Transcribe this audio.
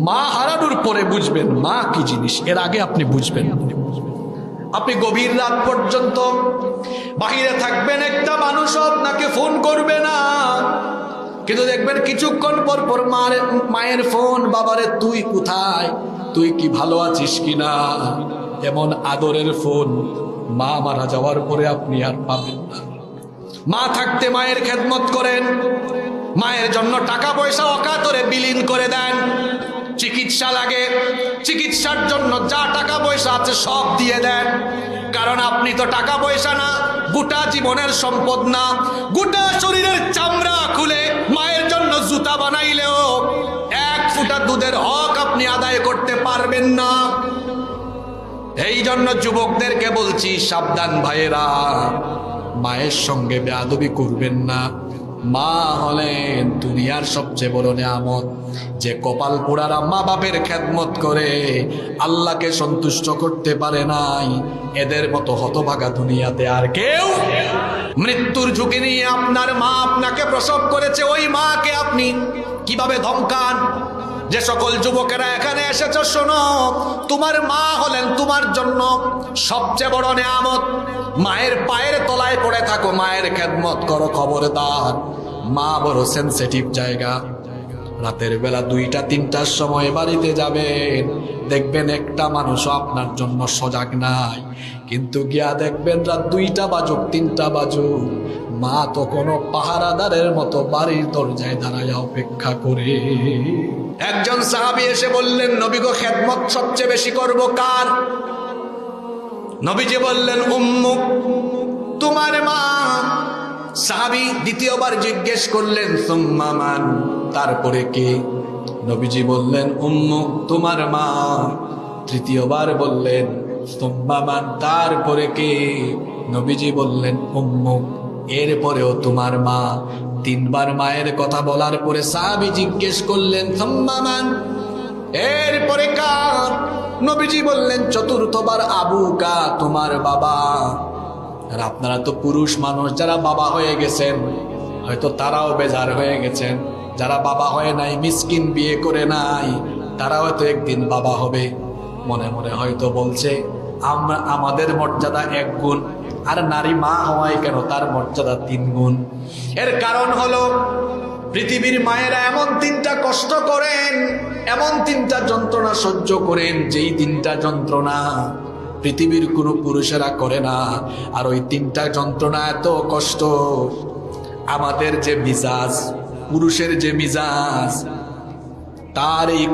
মা হারানোর পরে বুঝবেন মা কি জিনিস, এর আগে আপনি বুঝবেন। আপনি গভীর রাত পর্যন্ত বাহিরে থাকবেন, একটা মানুষ আপনাকে ফোন করবে না, কিন্তু দেখবেন কিছুক্ষণ পর পর মায়ের ফোন, বাবারে তুই কোথায়, তুই কি ভালো আছিস কিনা। এমন আদরের ফোন মা মারা যাওয়ার পরে আপনি আর পাবেন না। মা থাকতে মায়ের খেদমত করেন, মায়ের জন্য টাকা পয়সা অকাতরে বিলীন করে দেন। চিকিৎসা লাগে, চিকিৎসার জন্য যা টাকা পয়সা আছে সব দিয়ে দেন। কারণ আপনি তো টাকা পয়সা না, গোটা জীবনের সম্পদ না, গোটা শরীরের চামড়া খুলে মায়ের জন্য জুতা বানাইলেও এক ফোঁটা দুধের হক আপনি আদায় করতে পারবেন না। এই জন্য যুবকদেরকে বলছি, সাবধান ভাইয়েরা, মায়ের সঙ্গে বেয়াদবি করবেন না। মা হলেন দুনিয়ার সবচেয়ে বড় নিয়ামত। যে কপাল পোড়ারা মা বাপের খেদমত করে আল্লাহকে সন্তুষ্ট করতে পারে নাই, এদের মতো হতভাগা দুনিয়াতে আর কেউ। মৃত্যুর ঝুঁকি নিয়ে আপনার মা আপনাকে প্রসব করেছে, ওই মাকে আপনি কিভাবে ধমকান। যে সকল যুবকেরা এখানে এসেছ, শোনো, তোমার মা হলেন তোমার জন্য সবচেয়ে বড় নিয়ামত। মায়ের পায়ের তলায় পড়ে থাকো, মায়ের খেদমত করো। খবরদার, মা বড় সেনসিটিভ জায়গা। রাতের বেলা 2টা-3টার সময় বাড়িতে যাবেন, দেখবেন একটা মানুষও আপনার জন্য সজাগ নাই, কিন্তু গিয়া দেখবেন রাত 2টা বাজুক 3টা বাজুক, মা তো কোনো পাহারাদারের মতো বাড়ির দরজায় দাঁড়ায় অপেক্ষা করে। একজন সাহাবী এসে বললেন, নবী গো, খেদমত সবচেয়ে বেশি করব কার? নবীজি বললেন, উম্মুক, তোমার মা। সাহাবী দ্বিতীয়বার জিজ্ঞেস করলেন, সুম্মা মান, তারপরে কে? নবীজি বললেন, উম্মুক, তোমার মা। তৃতীয়বার বললেন, সুম্মা মান, তারপরে কে? নবীজি বললেন, উম্মুক, এরপরেও তোমার মা। 3বার মায়ের কথা বলার পরে সাহাবী জিজ্ঞেস করলেন, সুম্মা মান, এরপরে কার? নবীজি বললেন, 4র্থবার আবুকা, তোমার বাবা। আর আপনারা তো পুরুষ মানুষ, যারা বাবা হয়ে গেছেন হয়তো তারাও বেজার হয়ে গেছেন, যারা বাবা হয় নাই, মিসকিন বিয়ে করে নাই, তারা হয়তো একদিন বাবা হবে। মনে মনে হয়তো বলছে, আমাদের মর্যাদা 1 গুণ, আর নারী মা হওয়ায় কেন তার মর্যাদা 3 গুণ। এর কারণ হলো পৃথিবীর মায়েরা এমন 3টা কষ্ট করেন, এমন 3টা যন্ত্রণা সহ্য করেন, যেই 3টা যন্ত্রণা পৃথিবীর কোনো পুরুষেরা করে না। আর ওই 3টা যন্ত্রণা এত কষ্ট, আমাদের যে মিজাজ, পুরুষের যে মিজাজ, তার এই